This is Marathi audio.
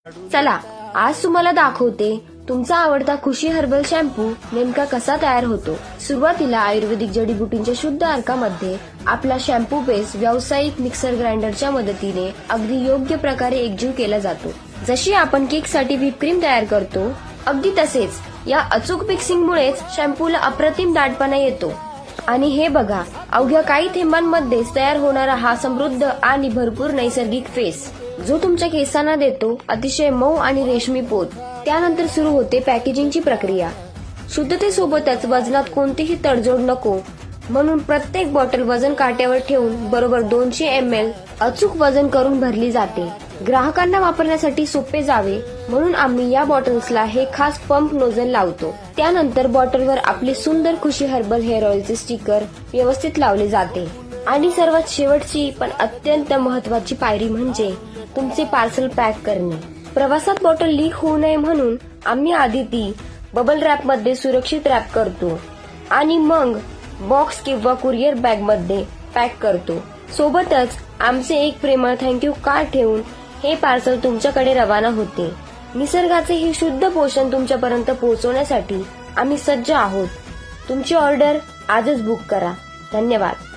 चला आज तुम्हाला दाखवते तुमचा आवडता खुशी हर्बल शॅम्पू नेमका कसा तयार होतो। सुरुवातीला आयुर्वेदिक जडीबुटींच्या शुद्ध अर्कामध्ये आपला शॅम्पू बेस व्यावसायिक मिक्सर ग्राइंडरच्या मदतीने अगदी योग्य प्रकारे एकजीव केला जातो। जशी आपण केकसाठी व्हिप क्रीम तयार करतो अगदी तसेच या अचूक मिक्सिंगमुळेच शॅम्पूला अप्रतिम दाटपणा येतो। आणि हे बघा, अवघ्या काही थेंबांमध्येच तयार होणारा हा समृद्ध आणि भरपूर नैसर्गिक फेस जो तुमच्या केसांना देतो अतिशय मऊ आणि रेशमी पोत। त्यानंतर सुरू होते पॅकेजिंगची प्रक्रिया। शुद्धतेसोबतच वजनात कोणतीही तडजोड नको म्हणून प्रत्येक बॉटल वजन काट्यावर ठेवून बरोबर 200 ml अचूक वजन करून भरली जाते। ग्राहकांना वापरण्यासाठी सोपे जावे म्हणून आम्ही या बॉटल्सला हे खास पंप नोझल लावतो। त्यानंतर बॉटलवर आपली सुंदर खुशी हर्बल हेअर ऑइलचे स्टिकर व्यवस्थित लावले जाते। आणि सर्वात शेवटची पण अत्यंत महत्त्वाची पायरी म्हणजे तुमचे पार्सल पॅक करणे। प्रवासात बॉटल लीक होऊ नये म्हणून आम्ही आधी ती बबल रॅप मध्ये सुरक्षित रॅप करतो आणि मग बॉक्स किंवा कुरिअर बॅग मध्ये पॅक करतो। सोबतच आमचे एक प्रेमळ थँक्यू कार्ड ठेवून हे पार्सल तुमच्याकडे रवाना होते। निसर्गाचे हे शुद्ध पोषण तुमच्यापर्यंत पोहोचवण्यासाठी आम्ही सज्ज आहोत। तुमची ऑर्डर आजच बुक करा। धन्यवाद।